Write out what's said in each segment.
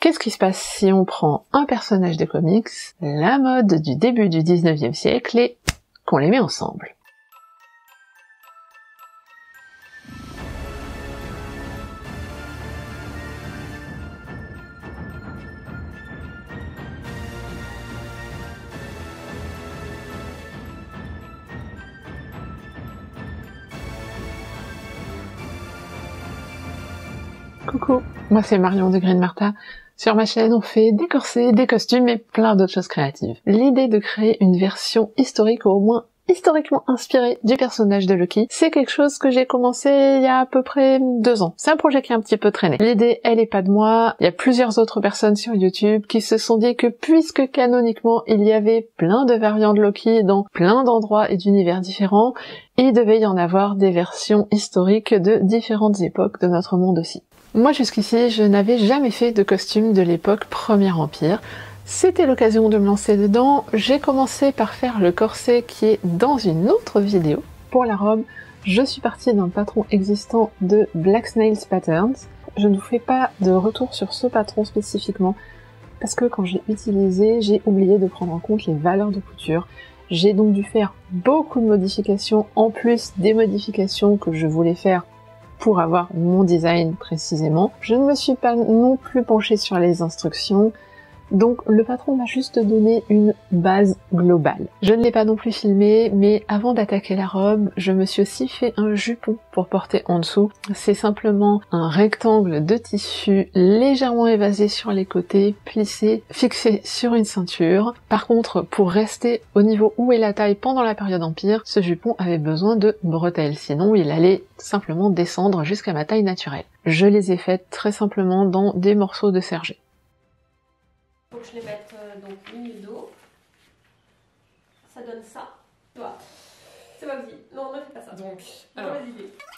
Qu'est-ce qui se passe si on prend un personnage de comics, la mode du début du 19e siècle et qu'on les met ensemble? Coucou, moi c'est Marion de Green Martha. Sur ma chaîne, on fait des corsets, des costumes et plein d'autres choses créatives. L'idée de créer une version historique, ou au moins historiquement inspirée du personnage de Loki, c'est quelque chose que j'ai commencé il y a à peu près 2 ans. C'est un projet qui a un petit peu traîné. L'idée, elle est pas de moi. Il y a plusieurs autres personnes sur YouTube qui se sont dit que puisque canoniquement, il y avait plein de variantes de Loki dans plein d'endroits et d'univers différents, il devait y en avoir des versions historiques de différentes époques de notre monde aussi. Moi jusqu'ici, je n'avais jamais fait de costume de l'époque Premier Empire. C'était l'occasion de me lancer dedans. J'ai commencé par faire le corset qui est dans une autre vidéo. Pour la robe, je suis partie d'un patron existant de Black Snails Patterns. Je ne vous fais pas de retour sur ce patron spécifiquement parce que quand j'ai utilisé, j'ai oublié de prendre en compte les valeurs de couture. J'ai donc dû faire beaucoup de modifications en plus des modifications que je voulais faire pour avoir mon design précisément. Je ne me suis pas non plus penchée sur les instructions, donc le patron m'a juste donné une base globale. Je ne l'ai pas non plus filmé, mais avant d'attaquer la robe, je me suis aussi fait un jupon pour porter en dessous. C'est simplement un rectangle de tissu légèrement évasé sur les côtés, plissé, fixé sur une ceinture. Par contre, pour rester au niveau où est la taille pendant la période Empire, ce jupon avait besoin de bretelles, sinon il allait simplement descendre jusqu'à ma taille naturelle. Je les ai faites très simplement dans des morceaux de serge. Faut que je les mette donc ligne de dos. Ça donne ça. Tu vois. C'est pas possible. Non, ne fais pas ça. Donc, alors.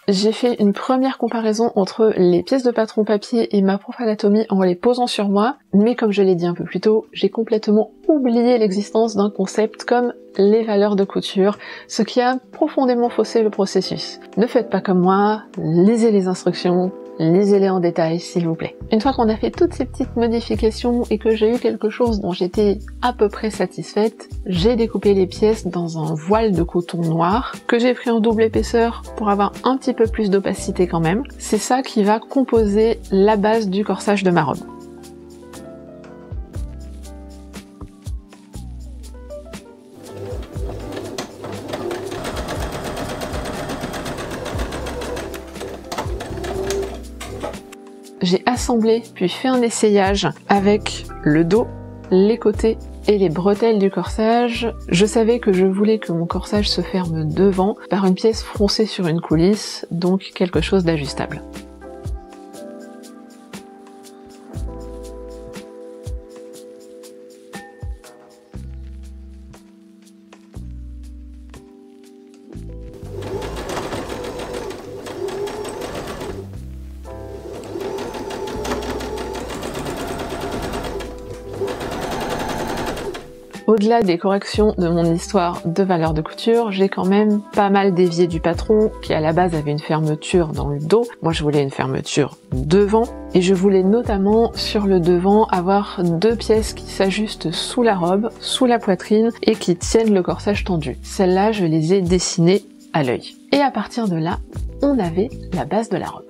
J'ai fait une première comparaison entre les pièces de patron papier et ma prof anatomie en les posant sur moi, mais comme je l'ai dit un peu plus tôt, j'ai complètement oublié l'existence d'un concept comme les valeurs de couture, ce qui a profondément faussé le processus. Ne faites pas comme moi, lisez les instructions, lisez-les en détail s'il vous plaît. Une fois qu'on a fait toutes ces petites modifications et que j'ai eu quelque chose dont j'étais à peu près satisfaite, j'ai découpé les pièces dans un voile de coton noir que j'ai pris en double épaisseur pour avoir un petit peu plus d'opacité quand même. C'est ça qui va composer la base du corsage de ma robe. J'ai assemblé puis fait un essayage avec le dos, les côtés et les bretelles du corsage. Je savais que je voulais que mon corsage se ferme devant par une pièce froncée sur une coulisse, donc quelque chose d'ajustable. Au-delà des corrections de mon histoire de valeur de couture, j'ai quand même pas mal dévié du patron qui à la base avait une fermeture dans le dos. Moi je voulais une fermeture devant et je voulais notamment sur le devant avoir 2 pièces qui s'ajustent sous la robe, sous la poitrine et qui tiennent le corsage tendu. Celles-là je les ai dessinées à l'œil. Et à partir de là, on avait la base de la robe.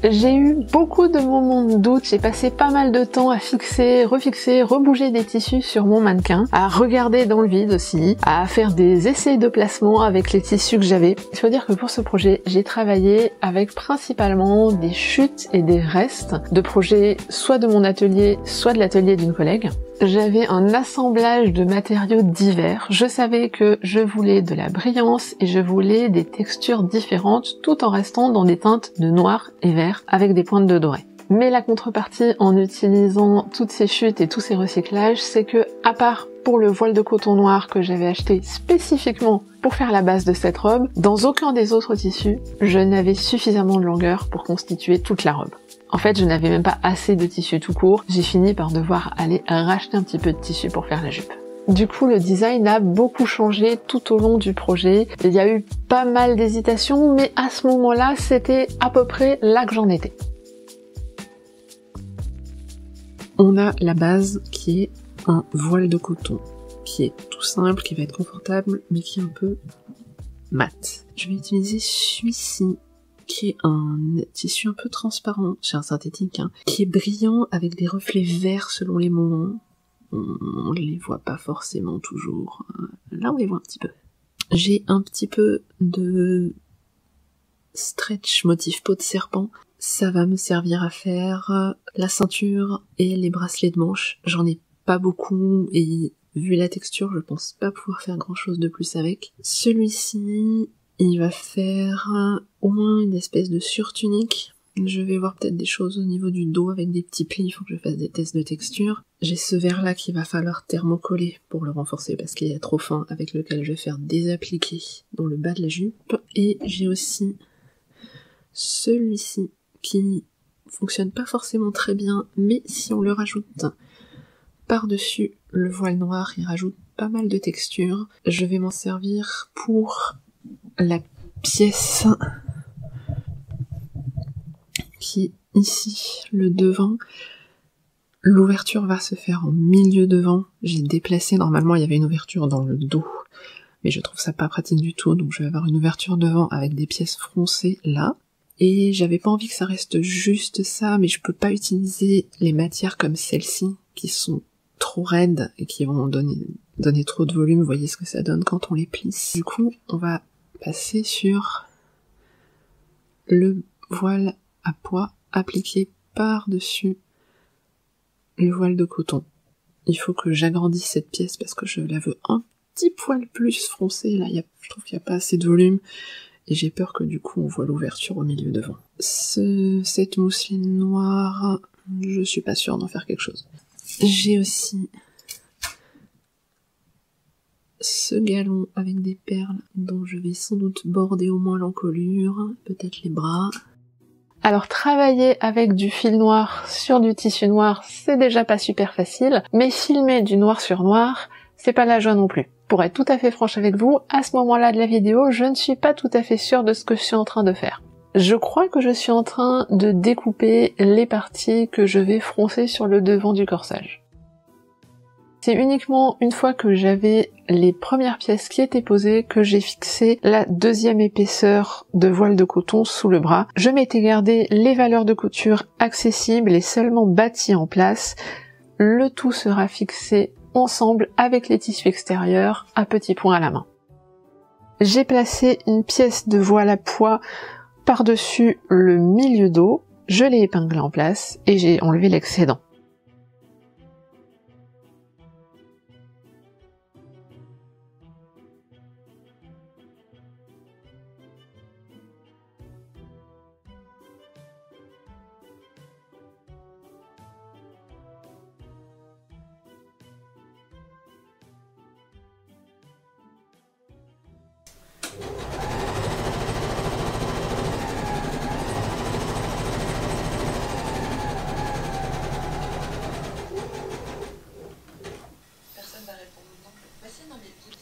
J'ai eu beaucoup de moments de doute, j'ai passé pas mal de temps à fixer, refixer, rebouger des tissus sur mon mannequin, à regarder dans le vide aussi, à faire des essais de placement avec les tissus que j'avais. Il faut dire que pour ce projet, j'ai travaillé avec principalement des chutes et des restes de projets soit de mon atelier, soit de l'atelier d'une collègue. J'avais un assemblage de matériaux divers. Je savais que je voulais de la brillance et je voulais des textures différentes tout en restant dans des teintes de noir et vert avec des pointes de doré. Mais la contrepartie en utilisant toutes ces chutes et tous ces recyclages, c'est que, à part pour le voile de coton noir que j'avais acheté spécifiquement pour faire la base de cette robe, dans aucun des autres tissus, je n'avais suffisamment de longueur pour constituer toute la robe. En fait, je n'avais même pas assez de tissu tout court, j'ai fini par devoir aller racheter un petit peu de tissu pour faire la jupe. Du coup, le design a beaucoup changé tout au long du projet. Il y a eu pas mal d'hésitations, mais à ce moment-là, c'était à peu près là que j'en étais. On a la base qui est un voile de coton, qui est tout simple, qui va être confortable, mais qui est un peu mat. Je vais utiliser celui-ci, qui est un tissu un peu transparent, c'est un synthétique, hein, qui est brillant avec des reflets verts selon les moments. On les voit pas forcément toujours. Là, on les voit un petit peu. J'ai un petit peu de stretch motif peau de serpent. Ça va me servir à faire la ceinture et les bracelets de manche. J'en ai pas beaucoup et vu la texture, je pense pas pouvoir faire grand chose de plus avec. Celui-ci, il va faire au moins une espèce de surtunique. Je vais voir peut-être des choses au niveau du dos avec des petits plis, il faut que je fasse des tests de texture. J'ai ce verre-là qu'il va falloir thermocoller pour le renforcer parce qu'il est trop fin, avec lequel je vais faire des appliqués dans le bas de la jupe. Et j'ai aussi celui-ci qui fonctionne pas forcément très bien, mais si on le rajoute par-dessus le voile noir, il rajoute pas mal de texture. Je vais m'en servir pour la pièce qui est ici, le devant. L'ouverture va se faire en milieu devant. J'ai déplacé, normalement il y avait une ouverture dans le dos, mais je trouve ça pas pratique du tout, donc je vais avoir une ouverture devant avec des pièces froncées là. Et j'avais pas envie que ça reste juste ça, mais je peux pas utiliser les matières comme celle-ci, qui sont trop raides et qui vont donner trop de volume. Vous voyez ce que ça donne quand on les plisse. Du coup, on va passer sur le voile à pois appliqué par-dessus le voile de coton. Il faut que j'agrandisse cette pièce parce que je la veux un petit poil plus foncée. Là, je trouve qu'il n'y a pas assez de volume et j'ai peur que du coup on voit l'ouverture au milieu devant. Cette mousseline noire, je suis pas sûre d'en faire quelque chose. J'ai aussi ce galon avec des perles dont je vais sans doute border au moins l'encolure, peut-être les bras. Alors travailler avec du fil noir sur du tissu noir, c'est déjà pas super facile, mais filmer du noir sur noir, c'est pas la joie non plus. Pour être tout à fait franche avec vous, à ce moment-là de la vidéo, je ne suis pas tout à fait sûre de ce que je suis en train de faire. Je crois que je suis en train de découper les parties que je vais froncer sur le devant du corsage. C'est uniquement une fois que j'avais les premières pièces qui étaient posées que j'ai fixé la deuxième épaisseur de voile de coton sous le bras. Je m'étais gardé les valeurs de couture accessibles et seulement bâties en place. Le tout sera fixé ensemble avec les tissus extérieurs à petits points à la main. J'ai placé une pièce de voile à pois par-dessus le milieu dos, je l'ai épinglé en place et j'ai enlevé l'excédent.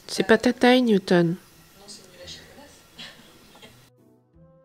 C'est pas ta taille, Newton.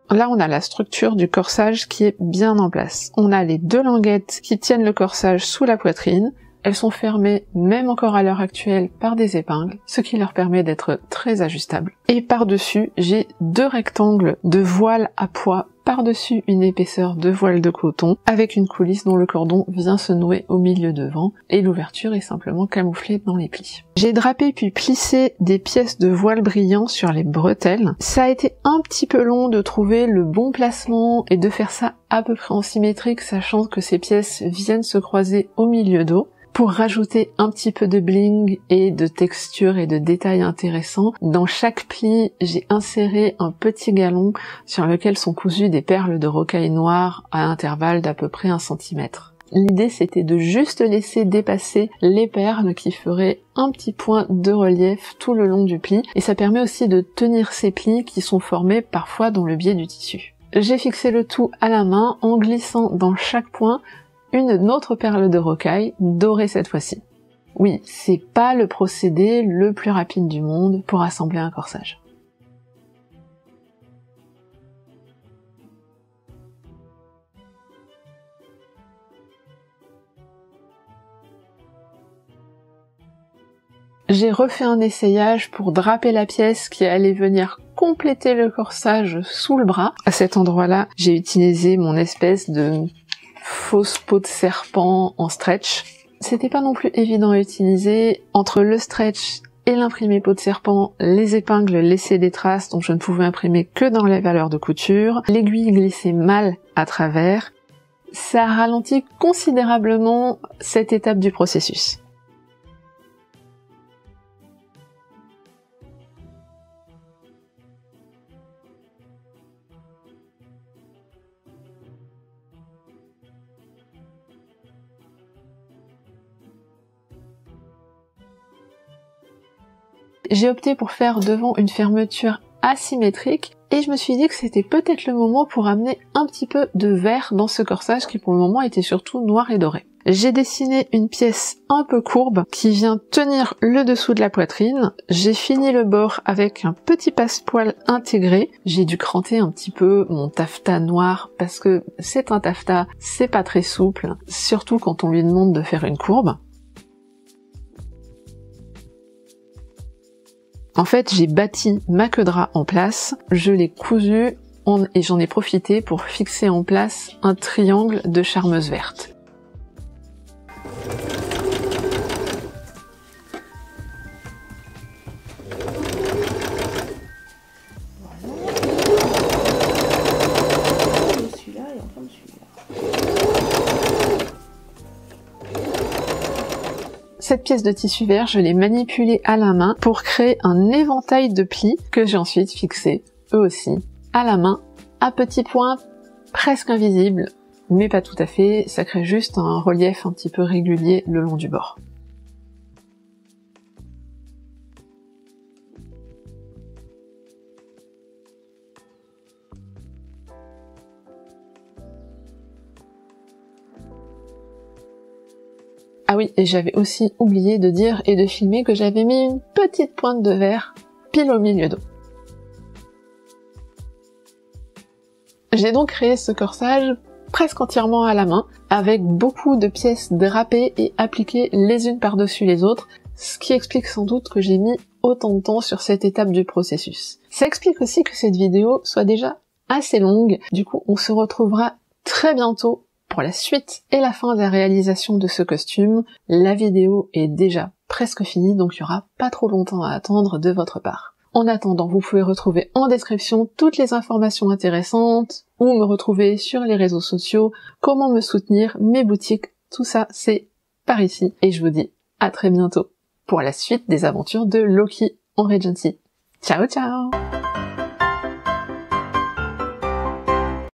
Là, on a la structure du corsage qui est bien en place. On a les deux languettes qui tiennent le corsage sous la poitrine. Elles sont fermées, même encore à l'heure actuelle, par des épingles, ce qui leur permet d'être très ajustables. Et par-dessus, j'ai deux rectangles de voile à pois par-dessus une épaisseur de voile de coton, avec une coulisse dont le cordon vient se nouer au milieu devant, et l'ouverture est simplement camouflée dans les plis. J'ai drapé puis plissé des pièces de voile brillant sur les bretelles. Ça a été un petit peu long de trouver le bon placement et de faire ça à peu près en symétrique, sachant que ces pièces viennent se croiser au milieu dos. Pour rajouter un petit peu de bling et de texture et de détails intéressants, dans chaque pli, j'ai inséré un petit galon sur lequel sont cousues des perles de rocaille noire à intervalles d'à peu près 1 cm. L'idée, c'était de juste laisser dépasser les perles qui feraient un petit point de relief tout le long du pli, et ça permet aussi de tenir ces plis qui sont formés parfois dans le biais du tissu. J'ai fixé le tout à la main en glissant dans chaque point une autre perle de rocaille, dorée cette fois-ci. Oui, c'est pas le procédé le plus rapide du monde pour assembler un corsage. J'ai refait un essayage pour draper la pièce qui allait venir compléter le corsage sous le bras. À cet endroit-là, j'ai utilisé mon espèce de fausse peau de serpent en stretch. C'était pas non plus évident à utiliser. Entre le stretch et l'imprimé peau de serpent, les épingles laissaient des traces dont je ne pouvais imprimer que dans les valeurs de couture. L'aiguille glissait mal à travers. Ça a ralenti considérablement cette étape du processus. J'ai opté pour faire devant une fermeture asymétrique et je me suis dit que c'était peut-être le moment pour amener un petit peu de vert dans ce corsage qui pour le moment était surtout noir et doré. J'ai dessiné une pièce un peu courbe qui vient tenir le dessous de la poitrine. J'ai fini le bord avec un petit passepoil intégré. J'ai dû cranter un petit peu mon taffetas noir parce que c'est un taffetas, c'est pas très souple, surtout quand on lui demande de faire une courbe. En fait, j'ai bâti ma queue de rat en place, je l'ai cousue et j'en ai profité pour fixer en place un triangle de charmeuse verte. Cette pièce de tissu vert, je l'ai manipulée à la main pour créer un éventail de plis que j'ai ensuite fixés, eux aussi, à la main, à petits points presque invisibles, mais pas tout à fait, ça crée juste un relief un petit peu régulier le long du bord. Ah oui, et j'avais aussi oublié de dire et de filmer que j'avais mis une petite pointe de verre pile au milieu d'eau. J'ai donc créé ce corsage presque entièrement à la main, avec beaucoup de pièces drapées et appliquées les unes par-dessus les autres, ce qui explique sans doute que j'ai mis autant de temps sur cette étape du processus. Ça explique aussi que cette vidéo soit déjà assez longue, du coup on se retrouvera très bientôt pour la suite et la fin de la réalisation de ce costume. La vidéo est déjà presque finie, donc il n'y aura pas trop longtemps à attendre de votre part. En attendant, vous pouvez retrouver en description toutes les informations intéressantes, ou me retrouver sur les réseaux sociaux, comment me soutenir, mes boutiques, tout ça c'est par ici. Et je vous dis à très bientôt pour la suite des aventures de Loki en Regency. Ciao ciao!